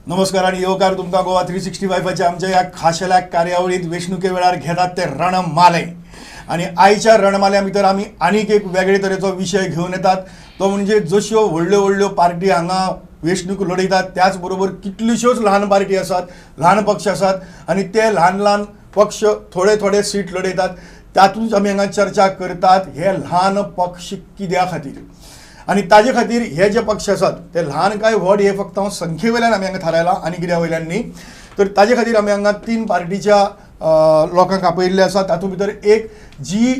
नमस्कार आणि येवकार तुमकां गोवा 365च्या आमच्या ह्या खाशेल्या कार्यावळीत वेंचणुके वेळार घेतात ते रणमाले आणि आयच्या रणमाल्या भितर आमी आनीक एक वेगळे तरेचो विशय घेवन येतात तो म्हणजे जश्यो व्हडल्यो व्हडल्यो पार्टी हांगा वेंचणूक लढयतात त्याच बरोबर कितल्योश्योच ल्हान पार्टी आसात, ल्हान पक्ष आसात आणि ते ल्हान ल्हान पक्ष थोडे थोडे सीट लढयतात. तातूंच आमी हांगा चर्चा करतात हे ल्हान पक्ष कित्या खातीर आणि ताजे खातीर हे जे पक्ष आसात ते ल्हान काय व्हड हे फक्त संख्ये वयल्यान आमी हांगा थारायला आनी कित्या वयल्यान न्ही. तर ताजे खातीर आमी हांगा 3 पार्टीच्या लोकांक आपयल्ले आसा. तातूंत भितर एक जी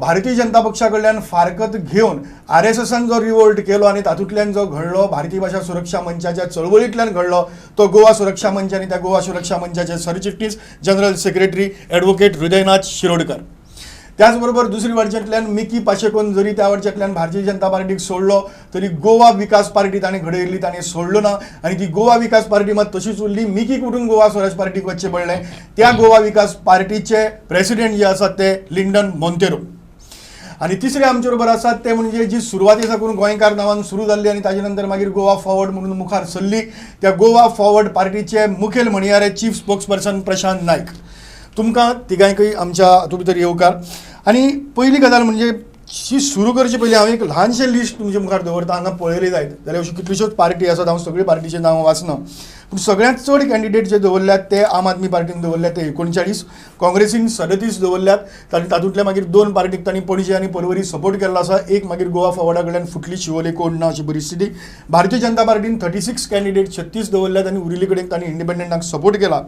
भारतीय जनता पक्षा कडल्यान फारकत घेवन RSSन जो रिवोल्ट केलो आणि तातूंतल्यान जो घडलो भारतीय भाषा सुरक्षा मंचाच्या चळवळींतल्यान घडलो तो गोवा सुरक्षा मंच आणि त्या गोवा सुरक्षा मंचाचे सरचिटणीस general secretary advocate Hridaynath Shirodkar. त्याचबरोबर दुसरी वटच्यातल्यान मिकी पाशेकोन जरी त्या वटच्यातल्यान भारतीय जनता पार्टीक सोडलो तरी गोवा विकास पार्टी ताणें घडयल्ली ताणें सोडलो ना आणि ती गोवा विकास पार्टी मात तशीच उरली. मिकीक उठून गोवा स्वराज पार्टीक वचचें पडलें. त्या गोवा विकास पार्टीचे प्रेसिडेंट जे आसात ते लिंडन मोंतेरो. आणि तिसरे आमचे बरोबर आसात ते म्हणजे जी सुरवाती साकून गोंयकार नांवान सुरू जाल्ली आणि ताजे नंतर मागीर गोवा फॉरवर्ड म्हणून मुखार सरली त्या गोवा फॉरवर्ड पार्टीचे मुखेल म्हणयारे चीफ स्पोक्सपर्सन प्रशांत नायक. तुमकां तिगांयकय आमच्या हातूंत भितर येवकार. आणि पहिली गजाल म्हणजे शी सुरू करचे पयलीं हांव एक ल्हानशें लिस्ट तुमचे मुखार दवरता. हांगा पळयली जायत जाल्यार अश्यो कितल्योश्योच पार्टी आसात. हांव सगळी पार्टीचे नांव वाचना पूण सगळ्यांत चड कॅन्डिडेट जे दवरल्यात ते आम आदमी पार्टीन दवरल्यात ते 39, काँग्रेसीन 37 दवरल्यात. तातूंतले मागीर 2 पार्टीक तांणी पणजी आनी पर्वरी सपोर्ट केल्लो आसा. एक मागीर गोवा फॉरवर्डा कडल्यान फुटली शिवोले कोण ना अशी परिस्थिती. भारतीय जनता पार्टीन 36 कॅन्डिडेट 36 दवरल्यात आनी उरिल्ले कडेन तांणी इंडिपेंडंटांक सपोर्ट केला.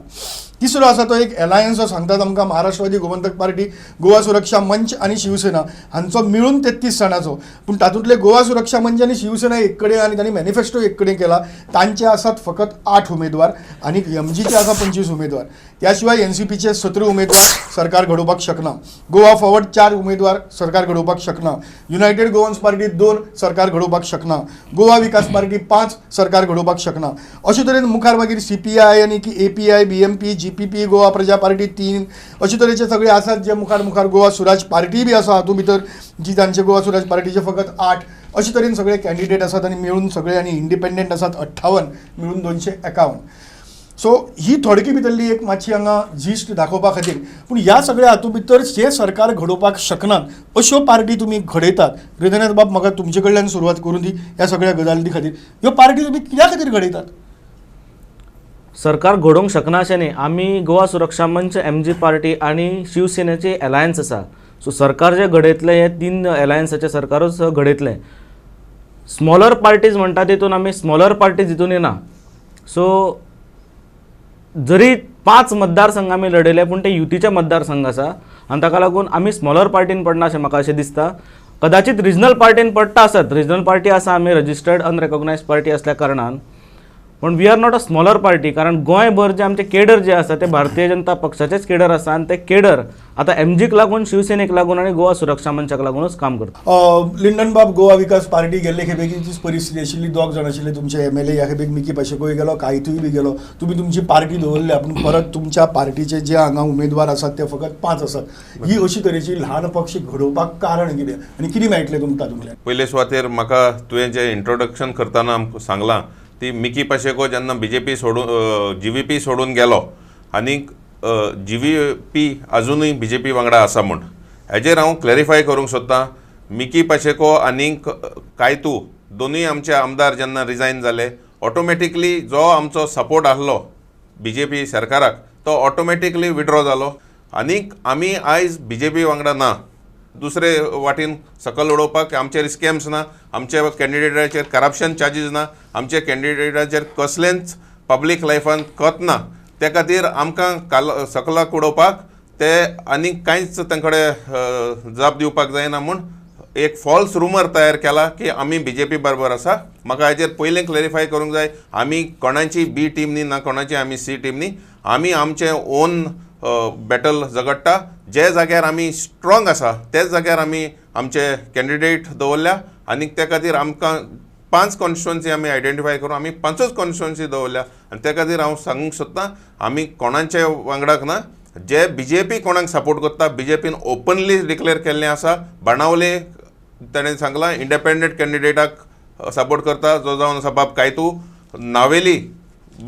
तिसरो आसा तो एक एलायन्स जो सांगतात आमकां महाराष्ट्रवादी गोमंतक पार्टी, गोवा सुरक्षा मंच आणि शिवसेना हांचो मिळून 33 जाणांचो. पूण तातूंतले गोवा सुरक्षा मंच आणि शिवसेना एक कडेन आनी तांणी मॅनिफेस्टो एक कडेन केला. तांचे आसात फकत 8 उमेदवार आणि MGचे आसा 25 उमेदवार. त्या शिवाय NCPचे 17 उमेदवार सरकार घडोवपाक शकना. गोवा फॉरवर्ड 4 उमेदवार सरकार घडोवपाक शकना. युनायटेड गोवन्स पार्टी 2 सरकार घडोवपाक शकना. गोवा विकास पार्टी 5 सरकार घडोवपाक शकना. अशे तरेन मुखार मागीर CPI आनी की API, BMP, GPP, गोवा प्रजा पार्टी 3 अशे तरेचे सगळे आसात जे मुखार गोवा स्वराज पार्टी बी आसा हातूंत भितर जी तांचे गोवा स्वराज पार्टीचे फकत 8 अशे तरेन सगळे कॅन्डिडेट आसात आणि मिळून सगळे आनी इंडिपेंडंट आसात 58 मिळून 251. सो ही थोडकी भितरली एक मातशी हांगा जिस्ट दाखोवपा खातीर. पूण ह्या सगळ्या हातूंत भितर जे सरकार घडोवपाक शकनात अश्यो पार्टी तुमी घडयतात. हृदयनाथ बाब म्हाका तुमचे कडल्यान सुरवात करून दी ह्या सगळ्या गजाली खातीर. ह्यो पार्टी तुमी कित्या खातीर घडयतात? सरकार घडोवंक शकना अशें न्ही. आमी गोवा सुरक्षा मंच, MG पार्टी आणि शिवसेनेचे एलायन्स आसा. सो सरकार जे घडयतले हे 3 एलायन्साचे सरकारूच घडयतले. स्मॉलर पार्टीज म्हणटा तितून आमी स्मॉलर पार्टीज हितून येना. सो जरी 5 मतदारसंघ आमी लढयले पूण ते युतीचे मतदारसंघ आसा आनी ताका लागून आमी स्मॉलर पार्टीन पडना अशें म्हाका अशें दिसता. कदाचित रिजनल पार्टीन पडटा आसत. रिजनल पार्टी आसा आमी रजिस्टर्ड अनरेकॉग्नायज पार्टी असल्या कारणान. पण we are not a smaller party. कारण गोंयभर जे आमचे केडर जे आसा ते भारतीय जनता पक्षाचेच केडर आसा आणि ते केडर आता MGक लागून, शिवसेनेक लागून आणि गोवा सुरक्षा मंचाक लागूनच काम करता. लिंडन बाब गोवा विकास पार्टी गेल्ले खेपेची तीच परिस्थिती आशिल्ली. 2 जाण आशिल्ले तुमचे MLA. ह्या खेपेक मिकी पाशेकोय गेलो, कायतूय बी गेलो. तुम्ही तुमची पार्टी दवरल्या पूण परत तुमच्या पार्टीचे जे हांगा उमेदवार आसात ते फकत 5 आसात. ही अशी तरेची ल्हान पक्ष घडोवपाक कारण कितें आणि कितें मेळटलें तुमकां तातूंतल्यान? पयले सुवातेर म्हाका तुवें जे इंट्रोडक्शन करतना सांगलां ती मिकी पाशेको जेन्ना BJP सोडून GVP सोडून गेलो आनीक GVP अजूनय BJP वांगडा आसा म्हूण हेजेर हांव क्लॅरिफाय करूंक सोदतां. मिकी पाशेको आनीक कायतू दोनूय आमचे आमदार जेन्ना रिजायन जाले ऑटोमॅटिकली जो आमचो सपोर्ट आसलो BJP सरकाराक तो ऑटोमॅटिकली विड्रॉ जालो. आनीक आमी आयज BJP वांगडा ना. दुसरे वाटेन सकल उडोवपाक आमचेर स्कॅम्स ना, आमच्या कॅन्डिडेटाचेर करप्शन चार्जीस ना, आमच्या कॅन्डिडेटाचेर कसलेंच पब्लीक लायफान कत ना. त्या खातीर आमकां सकलाक उडोवपाक ते आनीक कांयच तांकडे जाप दिवपाक जायना म्हूण एक फॉल्स रुमर तयार केला की आमी BJP बरोबर आसा. म्हाका हेजेर पयलें क्लॅरिफाय करूंक जाय. आमी कोणाची B टीम न्ही ना कोणाची आमी C टीम न्ही. आमी आमचें ओन बॅटल झगडटा. जे जाग्यार आमी स्ट्रॉंग आसा तेच जाग्यार आमी आमचे कॅन्डिडेट दवरल्या आनी त्या खातीर आमकां 5 कॉन्स्टिट्युएन्सी आमी आयडेंटिफाय करून आमी 5च कॉन्स्टिट्युएन्सी दवरल्या. आनी त्या खातीर हांव सांगूंक सोदतां आमी कोणाचे वांगडाक ना. जे BJP कोणाक सपोर्ट करता BJPन ओपनली डिक्लेअर केल्लें आसा. बाणावले ताणें सांगलां इंडिपेंडंट कॅन्डिडेटाक सपोर्ट करता जो जावन आसा बाब कायतू. नावेली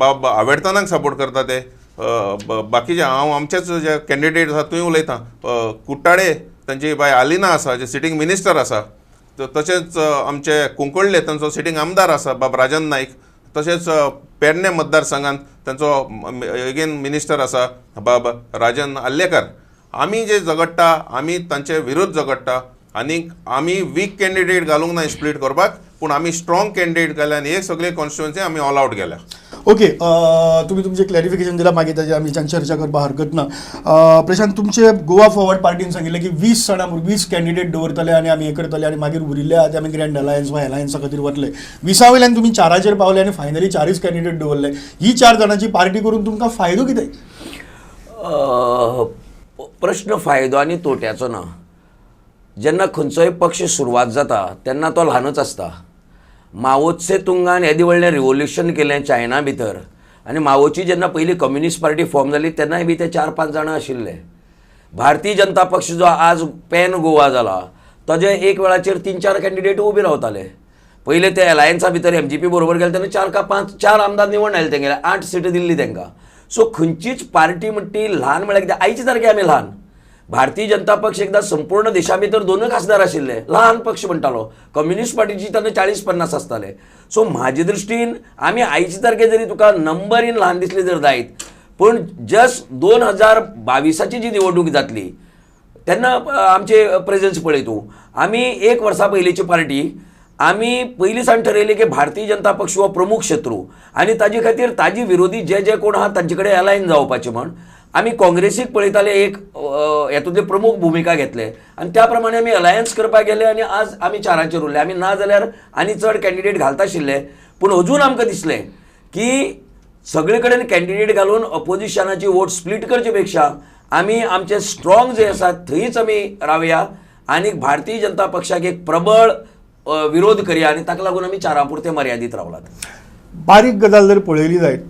आवेडतानाक सपोर्ट करता ते बाकीचे हांव आमचेच जे कॅन्डिडेट आसा थंय उलयतां कुट्टाडे तांची बाय आलिना आसा जे सिटींग मिनिस्टर आसा तशेंच आमचे कुंकळ्ळे तांचो सिटींग आमदार आसा बाब राजन नाईक तशेंच पेडणे मतदारसंघांत तांचो अगेन मिनिस्टर आसा बाब राजन आल्लेकर आमी जे झगडटा आमी तांचे विरोध झगडटा आनीक आमी वीक कॅन्डिडेट घालूंक ना स्प्लीट करपाक पूण आमी स्ट्रॉंग कॅन्डिडेट घाल्या आनी हे सगळे कॉन्स्टिट्युएन्सी आमी ऑल आउट गेल्या. ओके, तुम्ही तुमचे क्लॅरिफिकेशन दिला मागीर ताजेर आमी चर्चा करपाक हरकत ना. प्रशांत, तुमचे गोवा फॉरवर्ड पार्टीन सांगिल्लें की 20 जाणां 20 कॅन्डिडेट दवरतले आनी आमी हे करतले आनी मागीर उरिल्ले आतां आमी ग्रँड अलायन्स वा अलायन्सा खातीर वतले. 20 वयल्यान तुमी 4 पावले आनी फायनली 4च कॅन्डिडेट दवरले. ही 4 जाणांची पार्टी करून तुमकां फायदो कितें? प्रश्न फायदो आनी तोट्याचो ना. जेन्ना खंयचोय पक्ष सुरवात जाता तेन्ना तो ल्हानच आसता. मावोत्से तुंगान येदें व्हडलें रिवोल्युशन केलें चायना भितर आनी मावोची जेन्ना पयली कम्युनिस्ट पार्टी फॉर्म जाली तेन्नाय बी ते 4-5 जाणां आशिल्ले. भारतीय जनता पक्ष जो आज पॅन गोवा जाला ताजे एक वेळाचेर 3-4 कॅन्डिडेट उबे रावताले. पयले ते अलायन्सा भितर MGP बरोबर गेले तेन्ना 4 का 5 4 आमदार निवडून आयले तेंगेले 8 सीट दिल्ली तांकां. सो खंयचीच पार्टी म्हणटी ल्हान म्हळ्यार कितें आयचे तारखे आमी ल्हान. भारतीय जनता पक्ष एकदा संपूर्ण देशा भितर 2 खासदार आशिल्ले, ल्हान पक्ष म्हणटालो. कम्युनिस्ट पार्टीची तेन्ना 40-50 आसताले. सो म्हाजे दृश्टीन आमी आयचे तारखे जरी तुका नंबरीन ल्हान दिसले जर जायत पूण जस्ट 2022ची जी निवडणूक जातली तेन्ना आमचे प्रेझेन्स पळय तूं. आमी 1 वर्सा पयलींची पार्टी आमी पयलीं सावन ठरयलें की भारतीय जनता पक्ष हो प्रमुख शत्रू आनी ताजे खातीर ताजी विरोधी जे कोण आहात तांचे कडेन अलायन जावपाचें म्हण आमी काँग्रेसीक पळयताले एक हेतूंतली प्रमुख भुमिका घेतले आनी त्या प्रमाणे आमी अलायन्स करपाक गेले आनी आज आमी 4चेर उरले. आमी ना जाल्यार आनी चड कॅन्डिडेट घालता आशिल्ले पूण अजून आमकां दिसलें की सगळे कडेन कॅन्डिडेट घालून अपोजिशनाची वोट स्प्लीट करचे पेक्षा आमी आमचे स्ट्रॉंग जे आसात थंयच आमी रावया आनी भारतीय जनता पक्षाक एक प्रबळ विरोध करया आनी ताका लागून आमी 4 पुरते मर्यादीत रावलात. बारीक गजाल जर पळयली जायत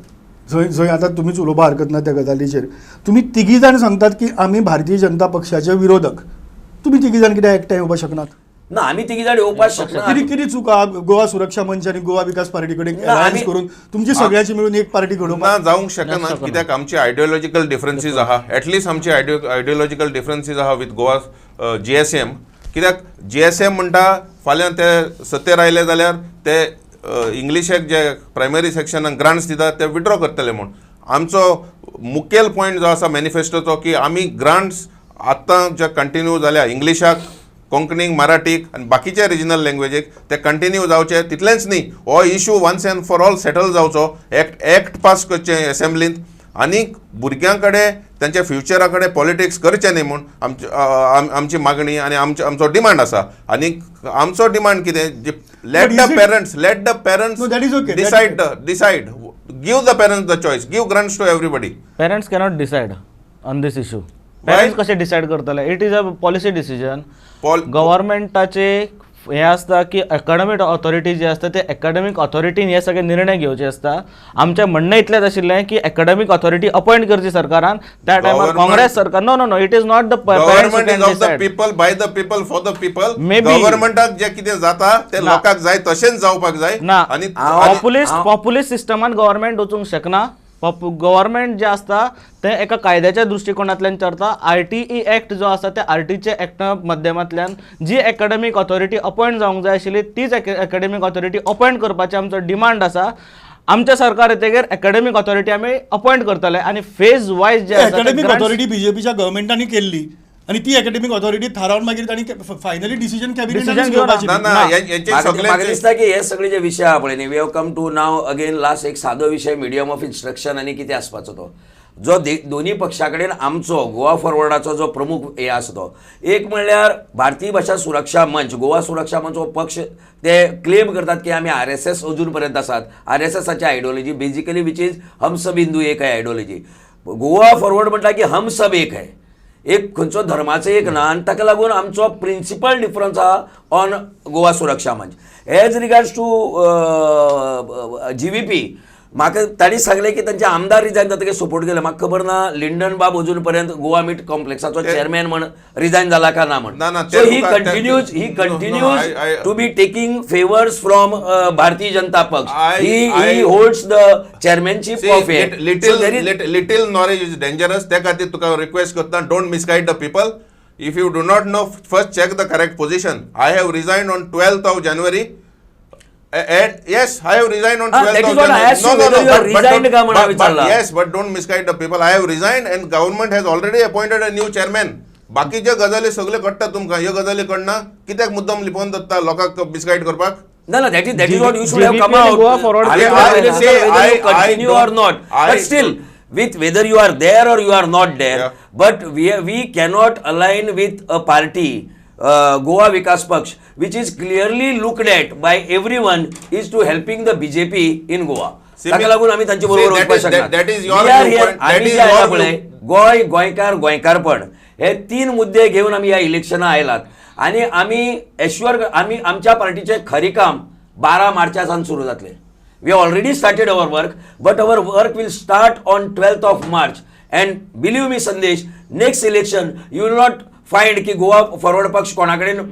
जंय आतां तुमीच उलोवपाक हरकत ना त्या गजालीचेर, तुमी 3 जाण सांगतात की आमी भारतीय जनता पक्षाचे विरोधक. तुमी 3 जाण कित्याक एकठांय येवपाक शकनात? ना, आमी 3 जाण येवपाक शकना. कितें चुका गोवा सुरक्षा मंच आनी गोवा विकास पार्टी कडेन अलायन्स करून तुमची सगळ्याची मिळून एक पार्टी घडोवपाक ना जावंक शकना कित्याक आमची आयडियोलॉजिकल डिफरन्सीस आहा. एटलीस्ट आमची आयडियोलॉजिकल डिफरन्सीस आहा विथ गोवा GSM. कित्याक GSM म्हणटा फाल्यां ते सत्तेर आयले जाल्यार ते इंग्लिशाक जे प्रायमरी सेक्शनाक ग्रांट्स दितात ते विड्रॉ करतले म्हूण. आमचो मुखेल पॉयंट जो आसा मॅनिफेस्टोचो की आमी ग्रांट्स आतां जे कंटिन्यू जाल्या इंग्लिशाक कोंकणीक मराठीक आनी बाकीच्या रिजनल लँग्वेजीक ते कंटिन्यू जावचे. तितलेंच न्ही, हो issue once and for all settle जावचो. एक्ट पास करचे एसेंब्लींत आनी भुरग्यां कडेन तांच्या फ्युचरा कडेन पॉलिटिक्स करचें न्ही म्हूण आमची मागणी आनी आमचो डिमांड आसा. आनी आमचो डिमांड कितें, let the parents No, that is okay. decide. Give the parents the choice. Give grants to everybody. Parents cannot decide on this issue. Parents कसे डिसाइड करतले? It is a policy decision. गव्हर्नमेंटाचे हे असता की academic authority जे असता ते academic ऑथॉरिटीन हे सगळे निर्णय घेवचे असता. आमचें म्हणणं इतलेंच आशिल्लें की अकॅडमिक ऑथॉरिटी अपॉइंट करची सरकारान. त्या टायमार काँग्रेस सरकार no it is not the government is of the people by the people for the people. गव्हर्नमेंटाक जे कितें जाता ते लोकांक जाय तशेंच जावपाक जाय. ना, आनी पॉप्युलिस्ट सिस्टमात गव्हर्नमेंट वचूंक शकना. गव्हर्नमेंट जे असता ते एका कायद्याच्या दृष्टिकोनांतल्यान चलता. RTE ॲक्ट जो आसा त्या RTE ॲक्टा माध्यमांतल्यान जी अकॅडमिक ऑथॉरिटी अपॉइंट जावंक जाय आशिल्ली तीच अकॅडमिक ऑथॉरिटी अपॉइंट करपाचें आमचो डिमांड आसा. आमच्या सरकार येतकीर अकॅडमिक ऑथॉरिटी आमी अपॉइंट करतले आनी फेज वायज जे अकॅडमिक ऑथॉरिटी बीजेपीच्या गव्हर्नमेंटांनी केल्ली आनी ती अकॅडमिक ऑथॉरिटी थारावन मागीर तांणी फायनली डिसिजन कॅबिनेटान घेवपाचें. म्हाका दिसता की हे सगळे जे विशय आहा पळय न्ही, we have come to now again last एक सादो विशय मिडियम ऑफ इन्स्ट्रक्शन आनी कितें आसपाचो तो जो दोन्ही पक्षा कडेन आमचो गोवा फॉरवर्डाचो जो प्रमुख हे आसा तो एक म्हणल्यार भारतीय भाषा सुरक्षा मंच. गोवा सुरक्षा मंच हो पक्ष ते क्लेम करतात की आमी RSS अजून पर्यंत आसात. RSSची आयडियोलॉजी बेजिकली विच इज हम सब हिंदू एक है आयडियोलॉजी. गोवा फॉरवर्ड म्हटला की हम सब एक है, एक खंयचो धर्माचो एक ना आनी ताका लागून आमचो प्रिंसिपल डिफरन्स आहा ऑन गोवा सुरक्षा मंच. एज रिगार्ड्स टू GVP म्हाका तांणी सांगलें की तांचे आमदार रिजायन जातकीर सपोर्ट केले. म्हाका खबर ना लिंडन बाब अजून पर्यंत गोवा मीट कॉम्प्लेक्साचो चेअरमॅन म्हण रिजायन जाला का ना म्हण. ना, so he continues to be taking favours from Bharatiya Janata Paksh. He holds the chairmanship of it. Little knowledge is dangerous. त्या खातीर तुका रिक्वेस्ट करता, don't misguide the people. If you do not know, first check the correct position. I have resigned on 12th of January. Yes, I have resigned on 12th that of is what I January. asked you, whether you are resigned का म्हणा विचारला. Yes, but don't misguide the people. I have resigned and government has already appointed a new chairman. बाकीचे गजाली सगळे कळटा तुमकां. ह्यो गजाली कळना. कित्याक मुद्दम लिपोवन दत्ता लोकांक मिसगाईड करपाक? No, that is what you should have come GVP and out. Goa forward I plan. whether I you continue or don't- not. I But still, don't- with whether you are there or you are not there, Yeah. but we cannot align with a party, Goa Vikas Paksh, which is clearly looked at by everyone is to helping the BJP in Goa. See, ताका लागून आम्ही तांचे see, बरोबर that वचपाक is- शकना. that is your We are viewpoint. here. That आम्ही is जे आयला your पळय, गोय गोंयकार गोंयकारपण हे 3 मुद्दे घेऊन आम्ही या इलेक्शना आयलात. आणि आम्ही एश्वर आम्ही आमच्या पार्टीचे खरी काम 12 मार्चासान सुरू जातले. We have already started our work, but our work will start on 12th of March. And believe me, Sandesh, next election you will not find की गोवा फॉरवर्ड पक्ष कोणाकडेन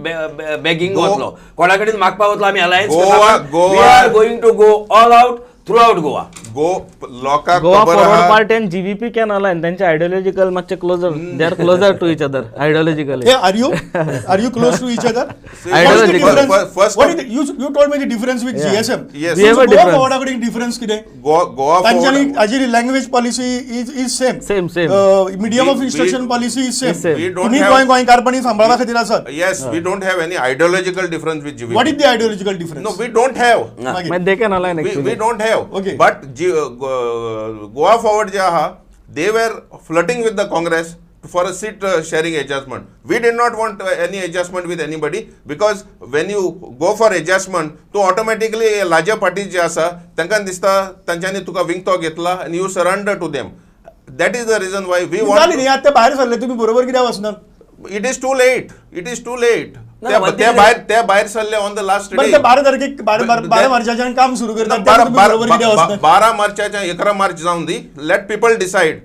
बेगिंग वतलो, कोणाकडेन मागपा वतलो. आम्ही alliance we are going to go all out throughout Goa. लोकांक गोवा खबर फॉरवर्ड आहा. पार्टी आणि जीव्हीपी कॅन अलाइन. त्यांचे आयडियोलॉजिकल मातशे closer, they are closer to each other ideologically. Hey, are you close to each other? Ideological. You told me the difference with Yeah. GSM. Yes. We have a Goa difference. forward according difference कितें? गोवा तांच्यानी forward- Haji language policy is same. Same. Medium of We- instruction policy is is same. same. We don't तुम्ही have- गोंयकारपणी सांबाळा खातीर आसात. Yes, we don't have any ideological difference with GVP. What is the ideological difference? No, we don't have. मागीर. They can align We actually. don't have. Okay. But Goa forward जे आहा, they were flirting with the Congress for a seat sharing adjustment. We did not want any adjustment with anybody, because when you go for adjustment, तो automatically larger parties जे आसा तांकां दिसता तांच्यांनी तुका विंगतो घेतला and you surrender to them. That is the reason why we जाली want. न्ही, आतां भायर सरले तुम्ही बरोबर कित्याक वचनात? It is too late. It is too late. No, त्या but त्या they- भायर त्या भायर सरले on the last पण day. ते 12 तारखेक 12 मार्चाच्यान काम सुरू करतात तेन्ना तुम्ही बरोबर कित्याक वचनात? 12 मार्चाच्या 11 मार्च जाऊन दी. Let people decide.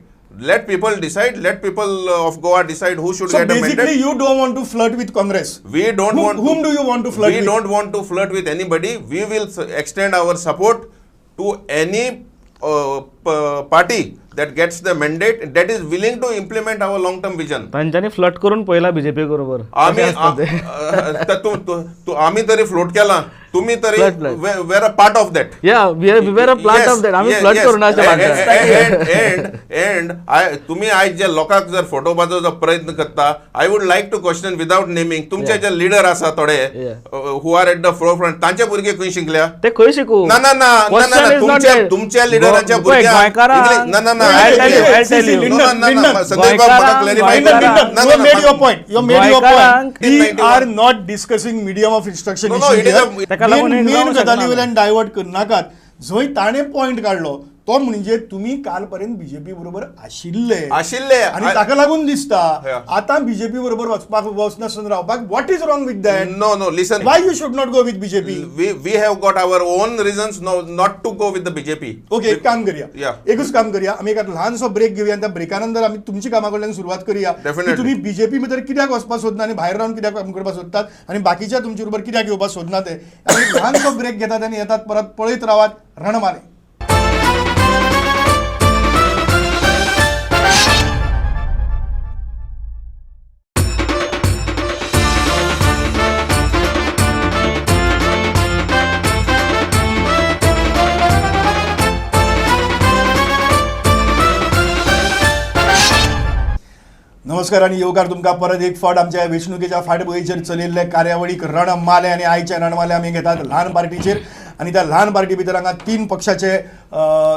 Let people of Goa decide who should So get a basically mandate. you don't want to flirt with Congress. We don't want. Whom do you want to flirt We with? don't want to flirt with anybody. We will extend our support to any party that gets the mandate, that is willing to implement our long term vision. त्यांच्यानी फ्लट करून पहिला BJP बरोबर. आम्ही असे असतं ते. आम्ही तरी फ्लोट केला, तुम्ही तरी Flirt. We're a part of that. Yeah, we are a part of that. आम्ही फ्लट करून असे वाटतं. तुम्ही आज जे लोकांक जर फोटोवपाचो जो प्रयत्न करता, I would like to question without naming, तुमचे जे लिडर आसा थोडे who are at the floor front, तांचे भुरगे खंय शिकल्या? ते खंय शिकू? ना ना ना Question is not that. तुमच्या लिडरांच्या गो- भुरग्यांक गोंयकारांक- इंग्लिश- ना ना ना I'll tell you, I'll tell you. संदेश बाब म्हाका clarify Linden, करा. Linden, ना, you ना, have made ना, your point. You have made your गोंयकारांक- point. We 1991. are not discussing medium of instruction No, no, issue it is here. a- ताका लागून एक मेन जावंक शकना. गजाली वयल्यान डायवर्ट करनाकात. जंय ताणे पॉइंट काढलो तो म्हणजे तुम्ही कालपर्यंत बीजेपी बरोबर आशिल्ले आणि ताका लागून दिसता Yeah. आता बीजेपी बरोबर वचपाक वचनासून रावपाक. What is wrong with that? No, no, listen. Y you should not go with BJP? We have got our own reasons not to go with the BJP. Okay, एक काम करूया. Yeah. एकच काम करूया, आम्ही एक लहानसो ब्रेक घेऊया आणि त्या ब्रेकानंतर आम्ही तुमची कामा कडल्यान सुरुवात करूया. Definitely. की तुम्ही बीजेपी भितर कित्याक वचपाक सोदना आणि भायर रावन कित्याक काम करपाक सोदतात आणि बाकीच्या तुमच्या बरोबर कित्याक येवपाक सोदना ते. आम्ही लहानसो ब्रेक घेतात आणि येतात परत. पळयत रावात रणमाले. नमस्कार आणि येवकार तुमकां परत एक फावट आमच्या वेंचणुकेच्या फाटभुंयेचेर चलिल्ले कार्यावळीक रणमाले आणि आयच्या रणमाले आमी घेतात ल्हान पार्टीचेर. आणि त्या ल्हान पार्टी भितर हांगा 3 पक्षाचे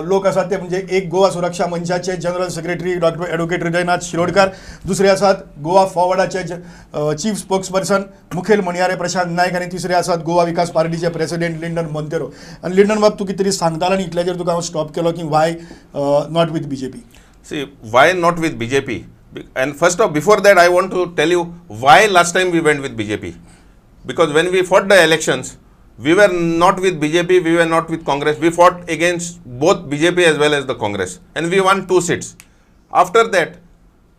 लोक आसात. ते म्हणजे एक गोवा सुरक्षा मंचाचे general secretary doctor advocate Hridaynath Shirodkar, दुसरे आसात गोवा फॉरवर्डाचे चीफ स्पोक्सपर्सन मुखेल मणियारे प्रशांत नायक आणि तिसरे आसात गोवा विकास पार्टीचे प्रेसिडेंट लिंडन मोंतेरो. आणि लिंडन बाब तूं कितें तरी सांगतालो आनी इतल्याचेर तुका हांव स्टॉप केलो की why not with BJP? See, why not with BJP? And before that, I want to tell you why last time we went with BJP. Because when we fought the elections, We were not with BJP, we were not with Congress. We fought against both BJP as well as the Congress. And we won 2 seats. After that,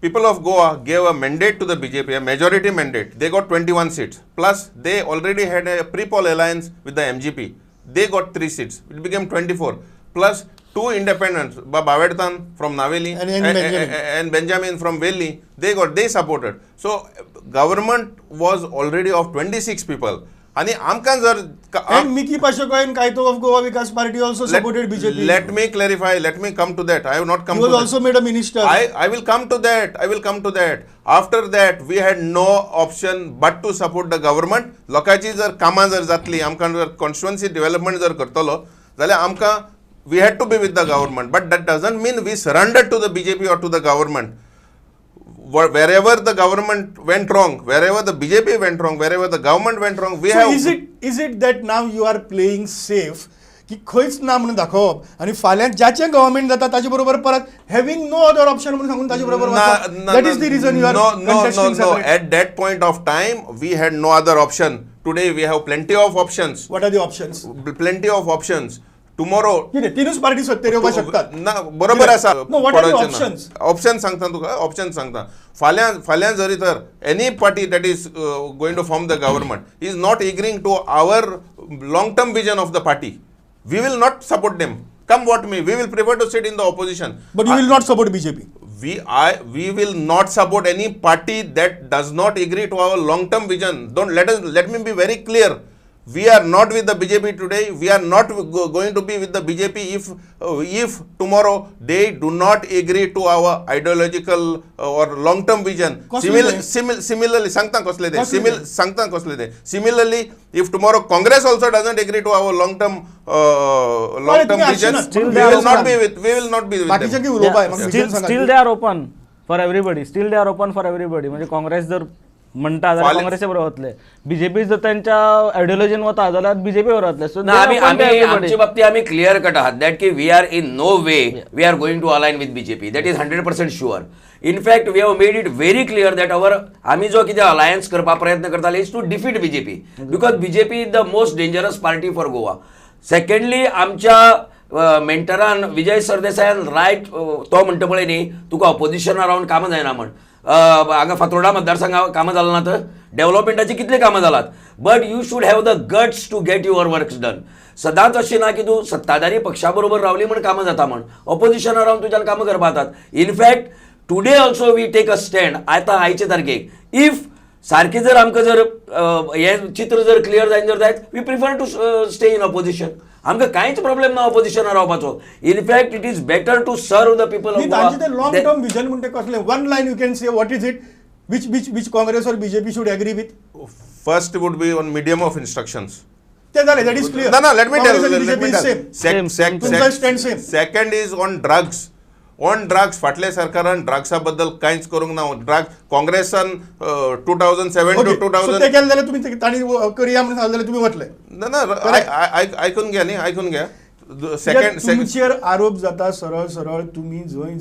people of Goa gave a mandate to the BJP, a majority mandate. They got 21 seats. Plus, they already had a pre-poll alliance with the MGP. They got 3 seats. It became 24. Plus, 2 independents, Bavedtan from Naveli and Benjamin from Velli, they supported. So, government was already of 26 people. And amkan jar And Miki Pasheko and Kaito of Goa Vikas Party also supported BJP. Let me clarify. Let me come to that. I have not come He to was that. also made a minister. I will come to that. I will come to that. After that, we had no option but to support the government. Lokachi jar kama jar zatli, amkan jar constituency development jar kartalo, जाल्यार amka we had to be with the government. But that doesn't mean we surrendered to the BJP or to the government. Wherever the government went wrong, wherever the BJP went wrong, wherever the government went wrong, we So have. is it that now you are playing safe की खंयच ना म्हणून दाखोवप आनी फाल्यां ज्याचें government जाता ताचे बरोबर परत हॅव्हिंग नो अदर ऑप्शन म्हणून सांगून ताचे बरोबर that is the reason you are contesting No. separate. At that point of time, we had no other option. Today, we have plenty of options. What are the options? Plenty of options. Tomorrow. कितें तीनच party सत्तेर येवपाक शकतात ना बरोबर आसा. No, what are the पडोवचें ना. options? Options सांगता तुका. Options सांगता. फाल्यां जरी तर any party that is going to form the government is not agreeing to our long-term vision of the party, we will not support them. Come what may, we will prefer to sit in the opposition. But you will not support BJP. We will not support any party that does not agree to our long-term vision. Let me be very clear. We are not with the BJP today. We are not going to be with the BJP if tomorrow they do not agree to our ideological or long-term vision. Similarly, Similarly, if tomorrow Congress also doesn't agree to our long-term vision, Still we they will are not be with बाकीचे them. की उलोवपा आहे, म्हाका vision सांगा. Steel they are open for everybody. Steel they are open for everybody. म्हणजे काँग्रेस जर म्हणटा जाल्यार काँग्रेसी बरोबर वतले. बीजेपी जर त्यांच्या आयडियोलॉजीन वता जाल्यार बीजेपी बरोबर वतले. सो आमच्या बाबतीत आम्ही क्लिअर कट आहात दॅट की we are in no way we are going to align with BJP. That is 100% sure. In fact we have made it very clear that our आम्ही जो कितें अलायन्स करपा प्रयत्न करताले is to defeat BJP because BJP is the most dangerous party for Goa. Secondly आमच्या मेंटरान विजय सरदेसायान right तो म्हणटा पळय न्ही तुका ऑपोजिशनार रावन कामां जायना म्हण. हांगा फातोर्डा मतदारसंघात कामां जालां नात. डेव्हलपमेंटाची कितली कामां जालात. But you should have the guts to get your works done. सदांच अशें ना की तूं सत्ताधारी पक्षा बरोबर रावली म्हण कामां जाता म्हण. ऑपोजिशनार रावन तुज्यान कामां करपा जातात. In fact today also we take a stand. आतां आयचे तारखेक इफ सारकें जर आमकां जर हें चित्र जर क्लियर जायन जर जायत we prefer to stay in opposition. आमकां कांयच प्रॉब्लेम ना ऑपोजिशनार रावपाचो. In fact it is better to serve the people of तांचे ते लॉंग टर्म विजन म्हणते कसले one line you can say what is it which Congress or BJP should agree with? First would be on medium of instructions. ते झाले, that is clear. No, let me tell Congress you. and Let me BJP is tell. same. तुमचा stand same. Second is on drugs. On drugs, फाटल्या सरकारान ड्रग्सा बद्दल कांयच करूंक ना. Drugs काँग्रेसान 2007 Okay, to so 2000. ते केले जाल्यार तुम्ही ताणी करिया म्हणून सांगले जाल्यार तुम्ही वतले. ना ऐकून घ्या न्ही, ऐकून घ्या. सेकंड तुमचेर आरोप जाता सरळ तुम्ही जंय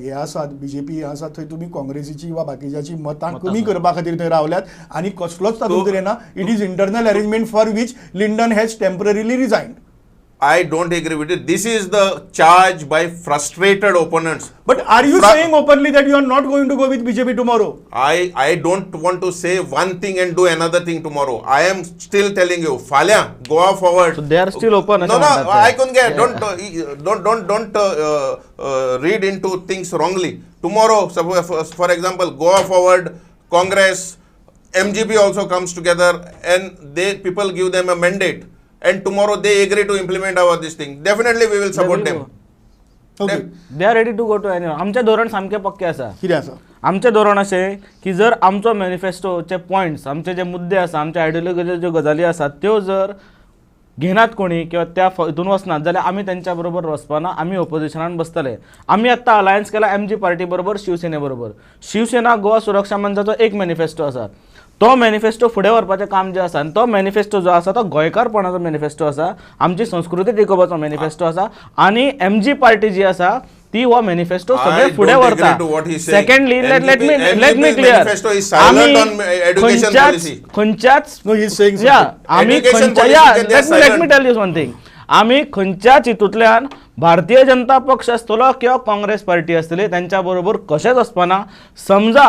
हे आसात बीजेपी आसात थंय तुम्ही काँग्रेसीची वा बाकीच्याची मतां कमी करपा खातीर थंय रावल्यात आनी कसलोच तातूंत येना. It is internal arrangement for which Lyndon has temporarily resigned. I don't agree with it. This is the charge by frustrated opponents. But are you saying openly that you are not going to go with BJP tomorrow? I don't want to say one thing and do another thing tomorrow. I am still telling you, falya, go forward. So they are still open. No, I couldn't get. Don't read into things wrongly. Tomorrow, for example, go forward. Congress, MGP also comes together, and people give them a mandate. And tomorrow they agree to implement this thing. Definitely we will support them. Okay. They are ready to go to any. आमचें धोरण सामकें पक्कें आसा. कितें आसा? आमचें धोरण अशें की जर आमचो मॅनिफेस्टोचे पॉयंट्स आमचे जे मुद्दे आसा आमच्या आयडियोलॉजीच्यो ज्यो गजाली आसात त्यो जर घेनात कोणी किंवा त्या हितून वचनात जाल्यार आमी तेंच्या बरोबर वचपाना. आमी ऑपोजिशनान बसतले. आमी आत्तां अलायन्स केला एमजी पार्टी बरोबर शिवसेने बरोबर. शिवसेना गोवा सुरक्षा मंचाचो एक मॅनिफेस्टो आसा. तो मॅनिफेस्टो फुडें व्हरपाचें काम जें आसा आनी तो मॅनिफेस्टो जो आसा तो गोंयकारपणाचो मॅनिफेस्टो आसा. आमची संस्कृती टिकोवपाचो मॅनिफेस्टो आसा. आनी एमजी पार्टी जी आसा ती हो मॅनिफेस्टो I सगळे don't फुडें agree व्हरता. to what he's saying. Secondly let me MGP clear, manifesto is silent on education policy. खंयच्याच No, he's saying या something. आम्ही Education खंयच्या policy they are let me silent. Tell you one thing, आम्ही खंयच्याच हितूंतल्यान भारतीय जनता पक्ष आसतलो किंवा काँग्रेस पार्टी आसतली त्यांच्या बरोबर कशेंच वचपाना. समजा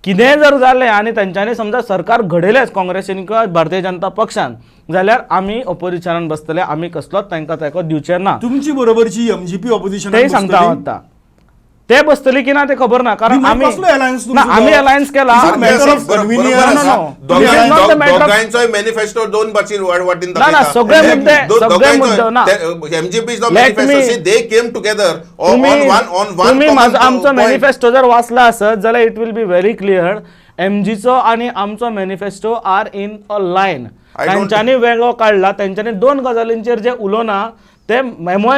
कितेंय जर जालें आनी तेंच्यांनी समजा सरकार घडयलेंच काँग्रेसीन किंवा भारतीय जनता पक्षान, जाल्यार आमी ऑपोजिशनान बसतले, आमी कसलोच तांकां तेको दिवचे ना. तुमची बरोबरची एमजीपी ऑपोजिशन तेही सांगता हांव आतां. ते बसतली की ना ते खबर ना, कारण तुम्ही आमी कसलो alliance तुमचो? ना, आमी अलायन्स केला. Is it matter of बरोबर convenience? आसा. No, no. It is not the matter of- दोगांचोय मॅनिफेस्टो दोन भाशेन वाटेन ना, ना, सगळे मुद्दे ना. MGP Let manifesto me- they came together तुम्ही माझो आमचो मॅनिफेस्टो जर वाचला आसत जाल्यार it will be very clear. एमजीचो आणि आमचो manifesto are in a line. I don't- तांच्यांनी वेगळो काडला, तांच्यांनी दोन गजालींचेर जे उलोवना ते एमओ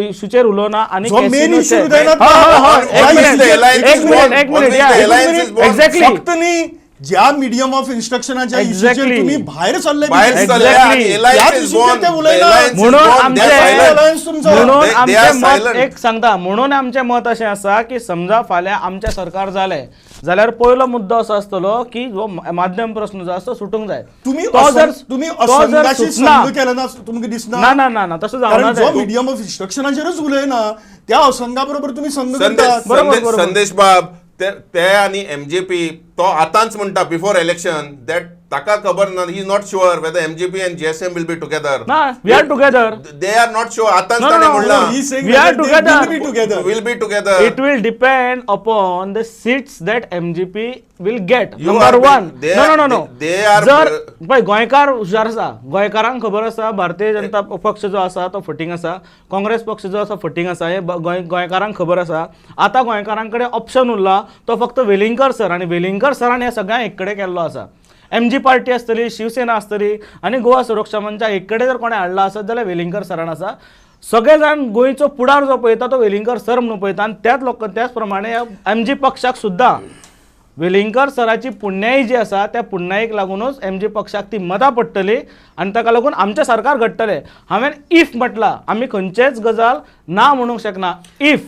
इश्यूचेर उलोवना आणि जो main casino issue चेर. उदयनात हय, हय, हय. Why एक is मिनिट, the alliance एक is मिनिट, born? एक Only मिनिट, the या, एक alliance minute. is born. Exactly. फक्त न्ही ज्या मीडियम ऑफ इन्स्ट्रक्शनाच्या इश्यूचेर Exactly. तुम्ही बाहेर चालले बाहेर BJP. चालले Exactly. आणि त्याच alliance is issue born. ते उलयना. The alliance is म्हणून born. They are आमचे silent. alliance तुमचो. म्हणून They are आमचे मत silent. एक सांगता, म्हणून आमचे मत अशें आसा की समजा फाल्यां आमचें सरकार जालें जाल्यार पयलो मुद्दो असो आसतलो की जो माध्यम प्रश्न जो आसा तो सुटूंक जाय. तुम्ही तो जर तुम्ही तो जर असंघाशी सुटना, संघ केला ना तुमकां दिसना ना ना ना ना तसं जावना कारण जो तें. मीडियम ऑफ इन्स्ट्रक्शनाचेरच उलयना त्या असंघाबरोबर तुम्ही संघ संदेश करतात. बरोबर, संदेश- बरोबर. संदेश बाब ते आणि एमजेपी तो आतांच म्हणटा बिफोर इलेक्शन दॅट ताका खबर ना, he not sure whether MJP and GSM will be together. ना, we are together. They are not sure. आतांच No, no, ताणें no, म्हणला He is saying We are that they together. will be together. Will be together. It will depend upon the seats that MGP will get. You Number are one. they No, are- no, no, no. they are- जर पळय गोंयकार हुशार आसा, गोंयकारांक खबर आसा भारतीय जनता पक्ष जो आसा तो फटींग आसा, काँग्रेस पक्ष जो आसा फटींग आसा, हे गोंयकारांक खबर आसा. आतां गोंयकारां कडेन ऑप्शन उरला तो फक्त वेलिंगकर सर, आनी वेलिंगकर सरान हे सगळ्यांक एक कडेन केल्लो आसा. एमजी पार्टी आसतली, शिवसेना आसतली आनी गोवा सुरक्षा मंचा एक कडेन जर कोणें हाडला आसत जाल्यार वेलिंगकर सरान आसा. सगळे जाण गोंयचो पुढार जो पळयता तो वेलिंगकर सर म्हणून पळयता आनी त्याच प्रमाणे एमजी पक्षाक सुद्दां वेलिंगकर सराची पुण्याई जी आसा त्या पुण्याईक लागूनच एमजी पक्षाक ती मतां पडटली आनी ताका लागून आमचें सरकार घडटलें. हांवें इफ म्हटलां, आमी खंयचेच गजाल ना म्हणूंक शकना. इफ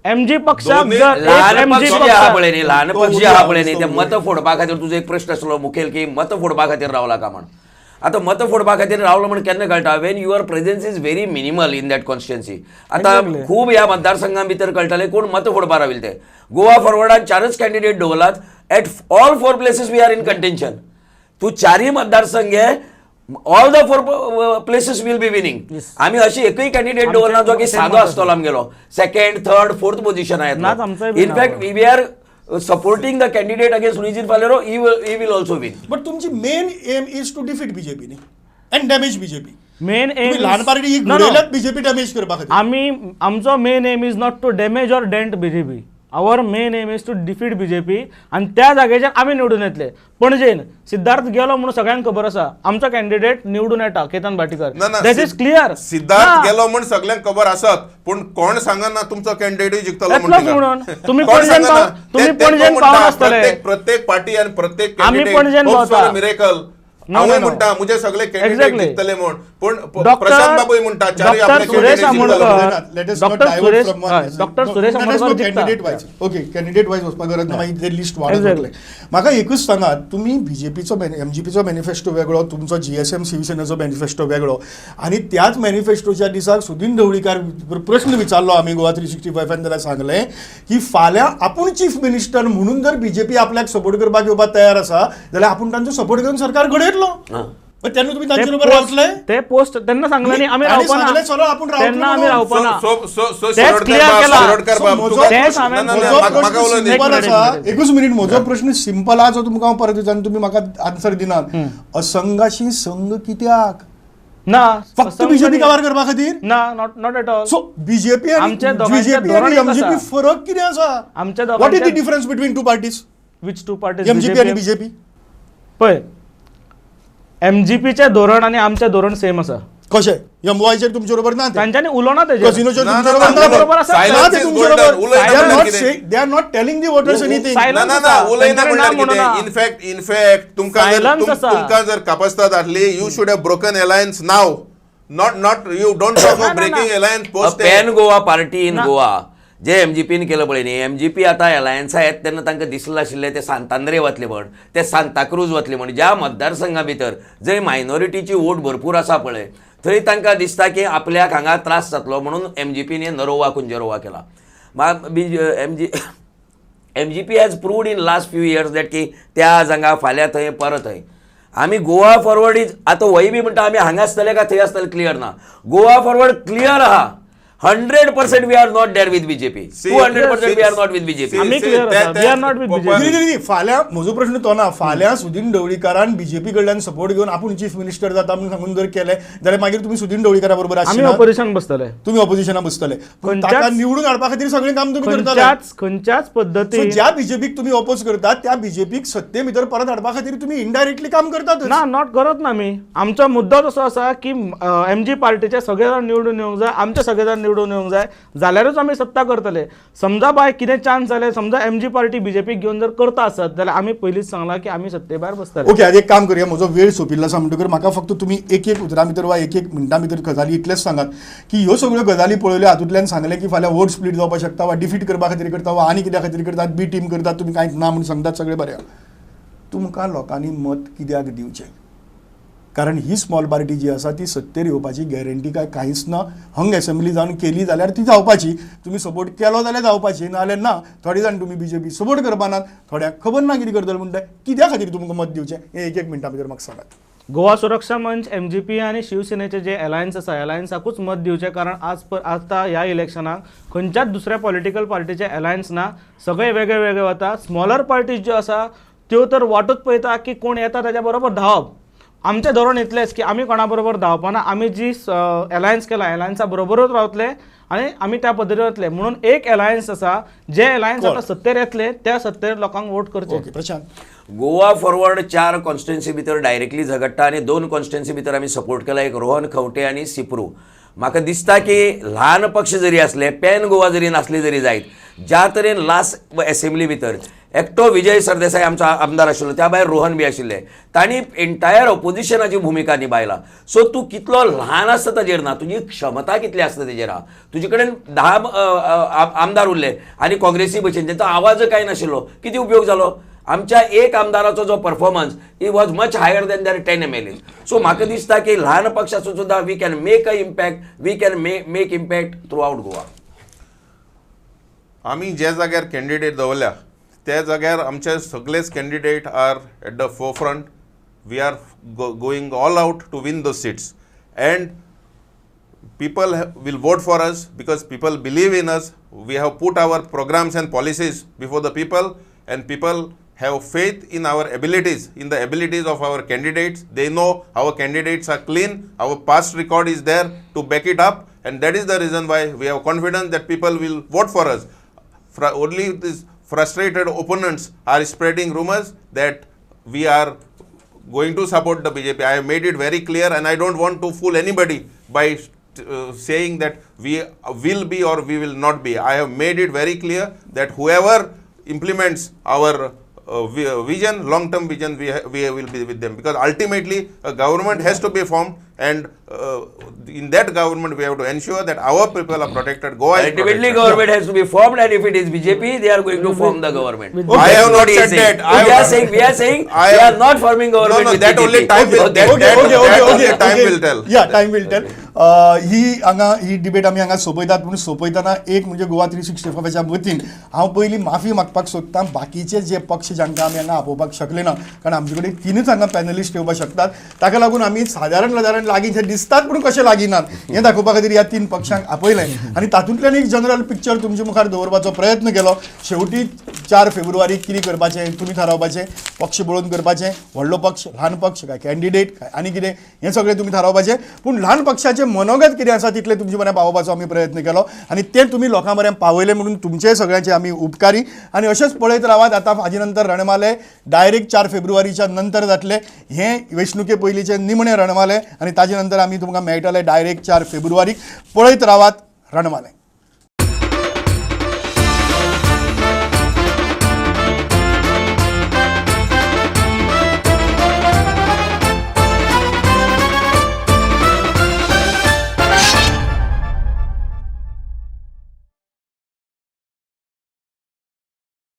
एमजी पक्षाक दोन्ही जर लहान एमजी पक्षी पक्षाक आहा पळय न्ही, लहान तो पक्षी उद्या आहा पळय न्ही, तो ते उद्या. मत फोडपा खातीर तुजो एक प्रश्न आसलो मुखेल की मत फोडपा खातीर रावला का म्हण. आतां मत फोडपा खातीर रावलो म्हण केन्ना कळटा Wien your presence is very minimal in that constituency. आतां Exactly. खूब ह्या मतदारसंघां भितर कळटलें कोण मत फोडपा राविले ते. गोवा फॉरवर्डान 4च कॅन्डिडेट दवरलात. At all 4 places we are in contention. तूं 4 मतदारसंघ घे, all the 4 places will be winning. आमी अशी एकूय कॅन्डिडेट दवरना जो की सादो आसतलो आमगेलो. 2nd, 3rd, 4th पोझिशन नाच आमचोय बी in fact we are supporting the candidate against Sunijit Falero. He will also win. But तुमची main aim is to defeat BJP न्ही and damage BJP. Main aim तुम्ही लहान पार्टी ही घडयल्यात बीजेपी डॅमेज करपा खातीर. आमी आमचो main aim is not to damage or dent BJP. Our main aim is to defeat BJP आनी त्या जाग्याचेर आमी निवडून येतले. पणजेन सिद्धार्थ गेलो म्हणून सगळ्यांक खबर आसा आमचो कॅन्डिडेट निवडून येता Ketan Bhatikar. That is clear. Siddharth गेलो म्हण सगळ्यांक खबर आसत पूण कोण सांगना तुमचो कॅन्डिडेट जिखतलो म्हणून तुम्ही कोण पणजेन सांगना? तुम्ही ते पणजेन म्हणटा, पावन आसतले. प्रत्येक पार्टी आणि प्रत्येक आम्ही पणजेन पावता. मिरेकल No, हांवूय no, no. म्हणटा मुझे सगळे कॅन्डिडेट Exactly. जिखतले म्हण पूण डॉक्टर प्रशांत बाबूय म्हणटा चारय डॉक्टर आपले सुरेश candidate आमोणकर जिखतले. Let us not doctor divert Suresh from one. हय, doctor No, Suresh let us Amonkar go जिखता. candidate wise. Okay candidate wise वचपाक गरज ना, मागीर ते लिस्ट वाडत Exactly. वतले. म्हाका एकूच सांगात, तुम्ही बीजेपीचो एमजीपीचो मॅनिफेस्टो वेगळो, तुमचो जीएसएम शिवसेनेचो मॅनिफेस्टो वेगळो आनी त्याच मॅनिफेस्टोच्या दिसाक सुदीन ढवळीकार प्रश्न विचारलो आमी गोवा 365 जाल्यार सांगलें की फाल्यां आपूण चीफ मिनिस्टर म्हणून जर बीजेपी आपल्याक सपोर्ट करपाक येवपाक तयार आसा जाल्यार आपूण तांचो सपोर्ट करून सरकार घडयतलो. तेन्ना तुमी तांचे बरोबर रावतले. ते पोस्ट तेन्ना सांगले न्ही आमी तांणी रावपाना. सांगलें, चलो आपूण रावतलो तेन्ना आमी म्हणून. रावपाना. सो तेच शिरोडकर clear बाब, केला. शिरोडकर बाब, म्हजो तुका- तेच हांवें- ना, ना, म्हजो म्हाका प्रश्न उलोवंक दी. सिंपल एक आसा. मिनिट. एकूच मिनिट. म्हजो प्रश्न सिंपल आहा जो तुमकां हांव परत विचारन तुमी म्हाका आन्सर दिनात. असंघाशी संघ कित्याक? ना फक्त बीजेपी कव्हर करपा खातीर? ना not at all. So BJP आणि आमचे दोगांचे बीजेपी धोरण आणि एक एमजीपी आसा. फरक कितें आसा? आमच्या व्हॉट इज द दोगांचे difference between two parties, which two parties MGP आणि बीजेपी? पळय एमजीपीचे धोरण आणि आमचे धोरण सेम आसा. कशें एमवायचेर तुमचे बरोबर ना ते? तांच्यांनी उलोवना तेजेर. कसिनोचेर ना, तुमचे ना, बरोबर ना, ना ते? बरोबर आसा. Silence ना ते is तुमचे golden. बरोबर. उलयना They are म्हणल्यार not कितें? saying- they are not telling the voters anything. Silence ना ना ना आसा. उलयना तांच्याकडे म्हणल्यार ना म्हणूना. कितें? इनफॅक्ट Silence आसा. तुमकां जर कापास्ताद हाडली you should have broken alliance now. Not you don't talk ना, of ना, breaking ना. alliance A post pan Goa party in Na- Goa जे MGPन केलं पळय न्ही, MGP आतां एलायन्सा येता तेन्ना तांकां दिसलें आशिल्लें ते सांतांद्रे वतले म्हण, ते सांताक्रूज वतले म्हण. ज्या मतदारसंघा भितर जंय मायनॉरिटीची वोट भरपूर आसा पळय थंय तांकां दिसता की आपल्याक हांगा त्रास जातलो म्हणून MGPन हें नरोवा कुंजरोवा केला. MGP has proved in last few years that की त्या जांगा फाल्यां थंय परत थंय. आमी गोवा फॉरवर्ड इज आतां वय बी म्हणटा आमी हांगा आसतले काय थंय आसतले क्लियर ना. गोवा फॉरवर्ड क्लियर आहा. 100% we are not there with BJP. 200% we are not with BJP. आम्ही clear आसा. We are not with BJP. नाही फाल्यां म्हजो प्रश्न तो ना. फाल्यां सुदीन ढवळीकारान बीजेपी कडल्यान सपोर्ट घेवन आपूण चीफ मिनिस्टर जाता म्हणून सांगून जर केले जाल्यार मागीर तुमी सुदीन ढवळीकारा बरोबर आम्ही आसचे ऑपोजिशन बसतले. तुम्ही ऑपोजिशना बसतले. पण ताका निवडून हाडपा खातीर सगळें काम तुम्ही करतले. खंयच्याच So, पद्दतीन ज्या बीजेपीक तुम्ही ऑपोज करतात त्या बीजेपीक सत्ते भितर परत हाडपा खातीर तुम्ही इनडायरेक्टली काम करतात. ना नॉट करत ना आमी. आमचो मुद्दो असो आसा की MG पार्टीचे सगळे जाण निवडून येवंक जाय, आमचे सगळे जाण निवडून येवंक जाय, जाल्यारूच आमी सत्ता करतले. समजा बाय कितें चान्स जाले, समजा MG पार्टी बीजेपीक घेवन जर करता आसत जाल्यार आमी पयलींच सांगला की आमी सत्ते भायर बसतले. ओके, आज एक काम करूया. म्हजो वेळ सोंपिल्लो आसा म्हणटकर म्हाका फक्त तुम्ही एक उतरां भितर वा एक मिनटां भितर गजाली इतलेंच सांगात की ह्यो सगळ्यो गजाली पळयल्यो हातूंतल्यान सांगलें की फाल्यां वोट स्प्लीट जावपाक शकता वा डिफीट करपा खातीर करता वा आनी कित्या खातीर करतात, बी टीम करतात, तुमी कांयच ना म्हणून सांगतात, सगळें बरें. तुमकां लोकांनी मत कित्याक दिवचें? कारण ही स्मॉल पार्टी जी आसा ती सत्तेर येवपाची गॅरंटी कांयच ना. हंग असेंब्ली जावन केली जाल्यार ती जावपाची, तुम्ही सपोर्ट केलो जाल्यार जावपाची, नाल्यार ना. थोडे जाण तुम्ही बीजेपी सपोर्ट करपा नात, थोड्यांक खबर ना कितें करतले म्हणटा. कित्या खातीर तुमकां मत दिवचें हें एक मिनटां भितर म्हाका सांगात. गोवा सुरक्षा मंच MGP आणि शिवसेनेचे जे अलायन्स आसा अलायन्साकूच मत दिवचें. कारण आता ह्या इलेक्शनाक खंयच्याच दुसऱ्या पॉलिटिकल पार्टीचे अलायन्स ना, सगळे वेगळे वेगळे वता. स्मॉलर पार्टीज ज्यो आसा त्यो तर वाटूच पळयता की कोण येता ताच्या बरोबर धांवप. आमचे धोरण इतलेंच की आमी कोणा बरोबर धांवपाना. आमी जी अलायन्स केला अलायन्सा बरोबरच रावतले आनी आमी त्या पद्दतीन वतले. म्हणून एक अलायन्स आसा, जे अलायन्स आतां सत्तेर येतले त्या सत्तेर लोकांक वोट करचे. Okay Prashant. Goa forward 4 constituency भितर डायरेक्टली झगडटा आनी 2 कॉन्स्टिट्युन्सी भितर आमी सपोर्ट केला, एक रोहन खंवटे आनी सिप्रू. म्हाका दिसता की ल्हान पक्ष जरी असले, पॅन गोवा जरी नासली जरी जायत, ज्या तरेन लास्ट असेंब्ली भितर एकटो विजय सरदेसाय आमचो आमदार आशिल्लो, त्या भायर रोहन बी आशिल्ले, तांणी एंटायर ऑपोजिशनाची भुमिका निभायला. सो तूं कितलो ल्हान आसता ताजेर ना, तुजी क्षमता कितली आसता तेजेर आहा. तुजे कडेन 10 आमदार उरले आनी काँग्रेसी भशेन तांचो आवाज काय नाशिल्लो, किती उपयोग जालो? आमच्या एक आमदाराचो जो performance it was much higher than their 10 MLA. So म्हाका दिसता की ल्हान पक्षाचो सुद्दां we can make a impact, we can make impact throughout Goa. आमी ज्या जाग्यार कॅन्डिडेट दवरल्या त्या जाग्यार आमचे सगळेच candidate are at the forefront. We are going all out to win those seats and people will vote for us because people believe in us. We have put our programs and policies before the people and people have faith in our abilities, in the abilities of our candidates. They know our candidates are clean, our past record is there to back it up, and that is the reason why we have confidence that people will vote for us. Only these frustrated opponents are spreading rumors that we are going to support the BJP. I have made it very clear and I don't want to fool anybody by saying that we will be or we will not be. I have made it very clear that whoever implements our vision, long-term vision, we will be with them, because ultimately a government has to be formed and in that government we have to ensure that our people are protected. Goa is ultimately protected. government has to be formed, and if it is BJP, they are going to form the government. Okay. I have not said that. We are saying we are not forming government. No, with that BJP. only time will tell. Time will tell. या time will tell. ही debate आमी हांगा सोपयतात, पूण सोपयतना एक म्हणजे गोवा 365च्या वतीन हांव पयलीं माफी मागपाक सोदतां बाकीचे जे पक्ष जांकां आमी हांगा आपोवपाक शकले ना, कारण आमचे कडेन 3च हांगा पॅनलिस्ट येवपाक शकतात. ताका लागून आमी सादारण लागीं जे दिसतात पूण कशे लागीनात हें दाखोवपा खातीर ह्या 3 पक्षांक आपयलें आनी तातूंतल्यान एक जनरल पिक्चर तुमचे मुखार दवरपाचो प्रयत्न केलो. शेवटी 4 फेब्रुवारीक कितें करपाचें तुमी थारावपाचें, पक्ष बळोवन करपाचें, व्हडलो पक्ष, ल्हान पक्ष, काय कॅन्डिडेट, काय आनी कितें हें सगळें तुमी थारावपाचें. पूण ल्हान पक्षाचें मनोगत कितें आसा तितलें तुमचे पर्यंत पावोवपाचो आमी प्रयत्न केलो आनी तें तुमी लोकां पर्यंत पावयलें म्हणून तुमचे सगळ्यांचे आमी उपकारी. आनी अशेंच पळयत रावात. आतां हाजे नंतर रणमाले डायरेक्ट 4 फेब्रुवारीच्या नंतर जातले. हें वेंचणुके पयलींचे निमणे रणमाले आनी ताजे नंतर आमी तुमकां मेळटले डायरेक्ट 4 फेब्रुवारीक. पळयत रावात रणमाले.